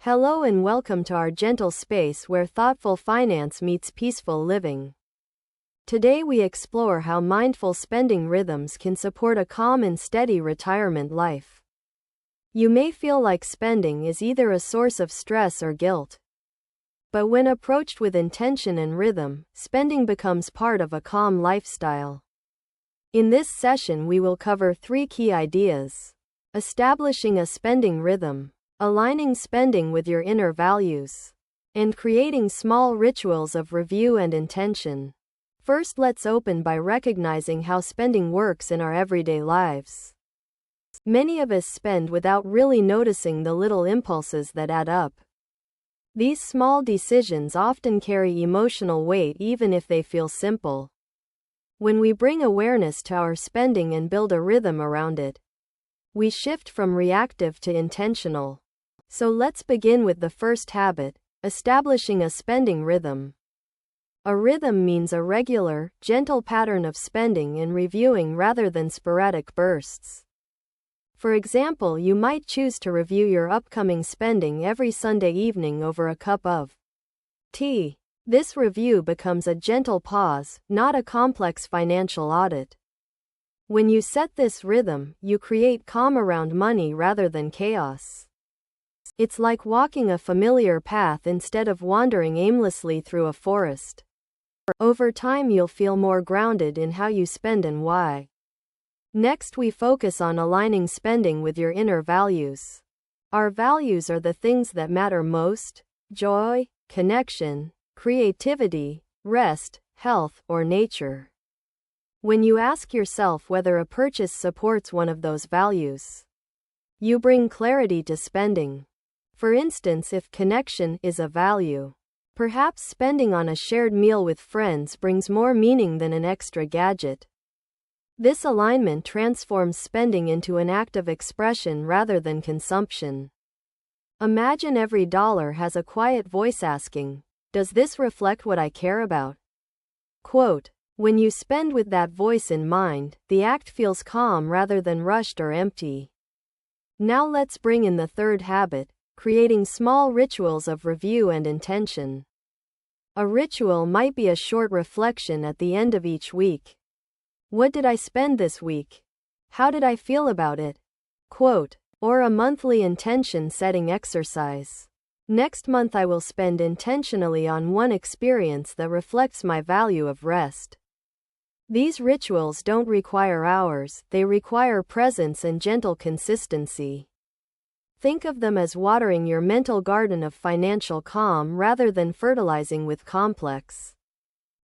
Hello and welcome to our gentle space where thoughtful finance meets peaceful living. Today we explore how mindful spending rhythms can support a calm and steady retirement life. You may feel like spending is either a source of stress or guilt. But when approached with intention and rhythm, spending becomes part of a calm lifestyle. In this session we will cover 3 key ideas: establishing a spending rhythm, aligning spending with your inner values, and creating small rituals of review and intention. First, let's open by recognizing how spending works in our everyday lives. Many of us spend without really noticing the little impulses that add up. These small decisions often carry emotional weight even if they feel simple. When we bring awareness to our spending and build a rhythm around it, we shift from reactive to intentional. So let's begin with the first habit, establishing a spending rhythm. A rhythm means a regular, gentle pattern of spending and reviewing rather than sporadic bursts. For example, you might choose to review your upcoming spending every Sunday evening over a cup of tea. This review becomes a gentle pause, not a complex financial audit. When you set this rhythm, you create calm around money rather than chaos. It's like walking a familiar path instead of wandering aimlessly through a forest. Over time you'll feel more grounded in how you spend and why. Next, we focus on aligning spending with your inner values. Our values are the things that matter most: joy, connection, creativity, rest, health, or nature. When you ask yourself whether a purchase supports one of those values, you bring clarity to spending. For instance, if connection is a value, perhaps spending on a shared meal with friends brings more meaning than an extra gadget. This alignment transforms spending into an act of expression rather than consumption. Imagine every dollar has a quiet voice asking, "Does this reflect what I care about?" Quote, "When you spend with that voice in mind, the act feels calm rather than rushed or empty." Now let's bring in the third habit, creating small rituals of review and intention. A ritual might be a short reflection at the end of each week. What did I spend this week? How did I feel about it? Quote, or a monthly intention setting exercise. Next month I will spend intentionally on one experience that reflects my value of rest. These rituals don't require hours, they require presence and gentle consistency. Think of them as watering your mental garden of financial calm rather than fertilizing with complex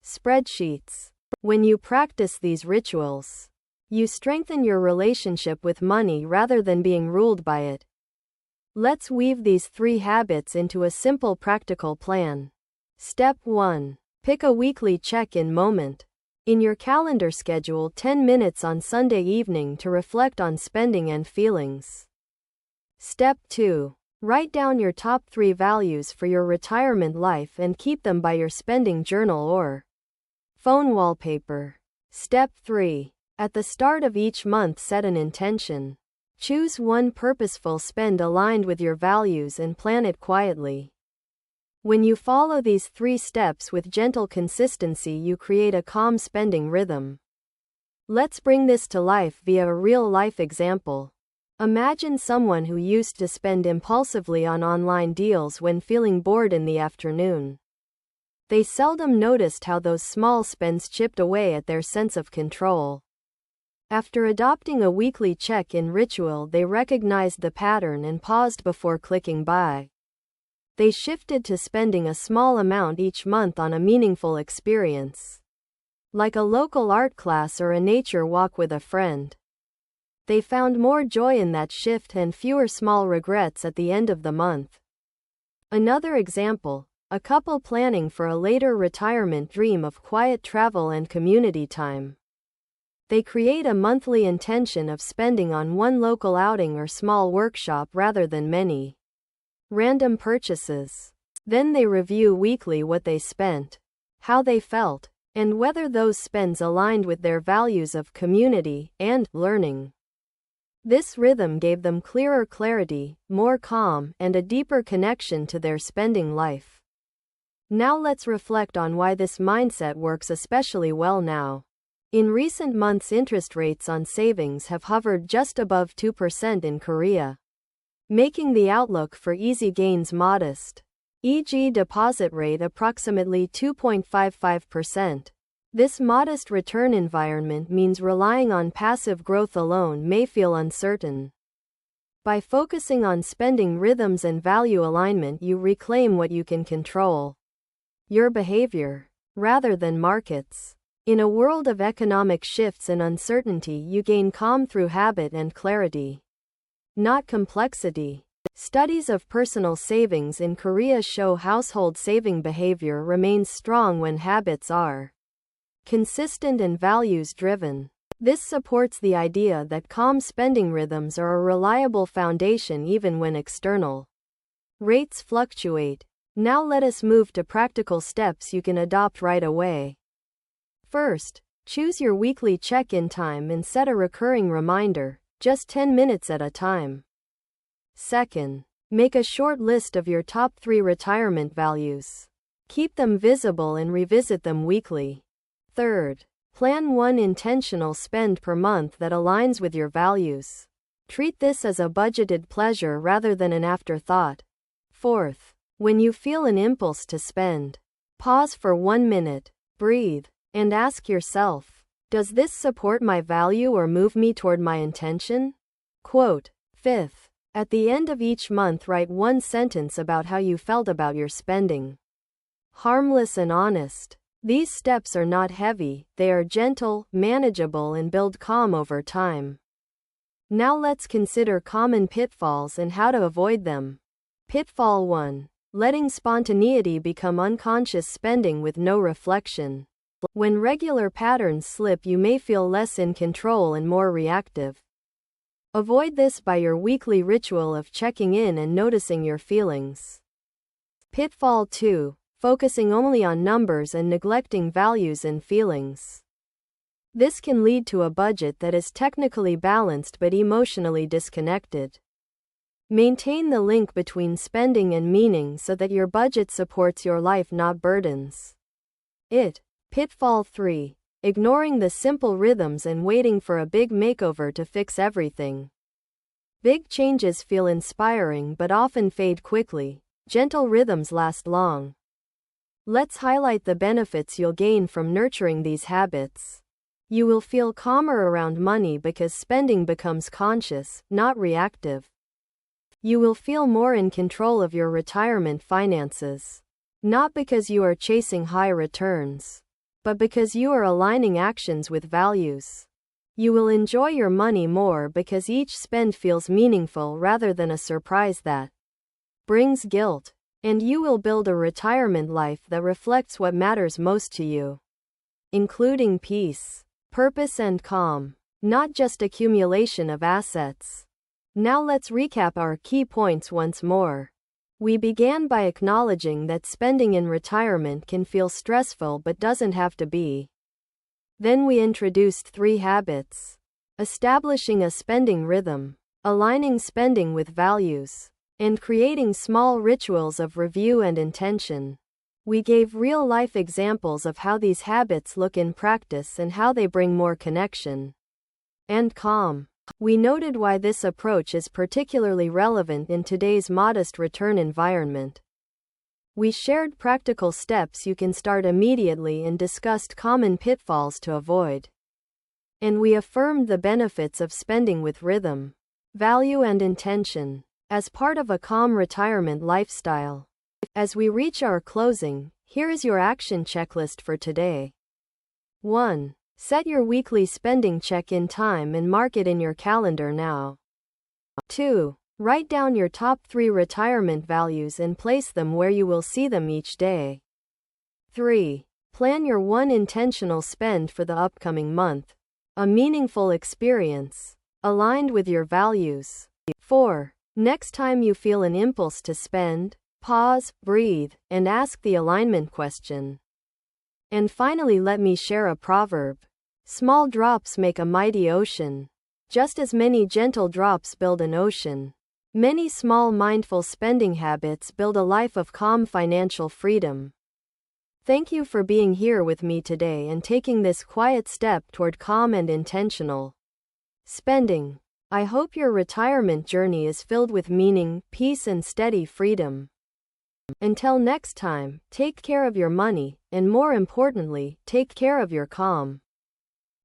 spreadsheets. When you practice these rituals, you strengthen your relationship with money rather than being ruled by it. Let's weave these 3 habits into a simple practical plan. Step 1. Pick a weekly check-in moment. In your calendar, schedule 10 minutes on Sunday evening to reflect on spending and feelings. Step 2. Write down your top 3 values for your retirement life and keep them by your spending journal or phone wallpaper. Step 3. At the start of each month, set an intention. Choose one purposeful spend aligned with your values and plan it quietly. When you follow these 3 steps with gentle consistency, you create a calm spending rhythm. Let's bring this to life via a real-life example. Imagine someone who used to spend impulsively on online deals when feeling bored in the afternoon. They seldom noticed how those small spends chipped away at their sense of control. After adopting a weekly check-in ritual, they recognized the pattern and paused before clicking buy. They shifted to spending a small amount each month on a meaningful experience, like a local art class or a nature walk with a friend. They found more joy in that shift and fewer small regrets at the end of the month. Another example, a couple planning for a later retirement dream of quiet travel and community time. They create a monthly intention of spending on one local outing or small workshop rather than many random purchases. Then they review weekly what they spent, how they felt, and whether those spends aligned with their values of community and learning. This rhythm gave them clearer clarity, more calm, and a deeper connection to their spending life. Now let's reflect on why this mindset works especially well now. In recent months, interest rates on savings have hovered just above 2% in Korea, making the outlook for easy gains modest, e.g., deposit rate approximately 2.55%. This modest return environment means relying on passive growth alone may feel uncertain. By focusing on spending rhythms and value alignment, you reclaim what you can control: your behavior, rather than markets. In a world of economic shifts and uncertainty, you gain calm through habit and clarity, not complexity. Studies of personal savings in Korea show household saving behavior remains strong when habits are consistent and values-driven. This supports the idea that calm spending rhythms are a reliable foundation even when external rates fluctuate. Now let us move to practical steps you can adopt right away. First, choose your weekly check-in time and set a recurring reminder, just 10 minutes at a time. Second, make a short list of your top 3 retirement values. Keep them visible and revisit them weekly. Third, plan one intentional spend per month that aligns with your values. Treat this as a budgeted pleasure rather than an afterthought. Fourth, when you feel an impulse to spend, pause for 1 minute, breathe, and ask yourself, does this support my value or move me toward my intention? Quote. Fifth, at the end of each month, write one sentence about how you felt about your spending. Harmless and honest. These steps are not heavy, they are gentle, manageable, and build calm over time. Now let's consider common pitfalls and how to avoid them. Pitfall 1. Letting spontaneity become unconscious spending with no reflection. When regular patterns slip, you may feel less in control and more reactive. Avoid this by your weekly ritual of checking in and noticing your feelings. Pitfall 2. Focusing only on numbers and neglecting values and feelings. This can lead to a budget that is technically balanced but emotionally disconnected. Maintain the link between spending and meaning so that your budget supports your life, not burdens it. Pitfall 3. Ignoring the simple rhythms and waiting for a big makeover to fix everything. Big changes feel inspiring but often fade quickly. Gentle rhythms last long. Let's highlight the benefits you'll gain from nurturing these habits. You will feel calmer around money because spending becomes conscious, not reactive. You will feel more in control of your retirement finances, not because you are chasing high returns, but because you are aligning actions with values. You will enjoy your money more because each spend feels meaningful rather than a surprise that brings guilt. And you will build a retirement life that reflects what matters most to you, including peace, purpose, and calm, not just accumulation of assets. Now let's recap our key points once more. We began by acknowledging that spending in retirement can feel stressful but doesn't have to be. Then we introduced 3 habits: establishing a spending rhythm, aligning spending with values, and creating small rituals of review and intention. We gave real-life examples of how these habits look in practice and how they bring more connection and calm. We noted why this approach is particularly relevant in today's modest return environment. We shared practical steps you can start immediately and discussed common pitfalls to avoid. And we affirmed the benefits of spending with rhythm, value, and intention as part of a calm retirement lifestyle. As we reach our closing, here is your action checklist for today. 1. Set your weekly spending check-in time and mark it in your calendar now. 2. Write down your top 3 retirement values and place them where you will see them each day. 3. Plan your one intentional spend for the upcoming month, a meaningful experience, aligned with your values. 4. Next time you feel an impulse to spend, pause, breathe, and ask the alignment question. And finally, let me share a proverb: small drops make a mighty ocean. Just as many gentle drops build an ocean, many small mindful spending habits build a life of calm financial freedom. Thank you for being here with me today and taking this quiet step toward calm and intentional spending. I hope your retirement journey is filled with meaning, peace, and steady freedom. Until next time, take care of your money, and more importantly, take care of your calm.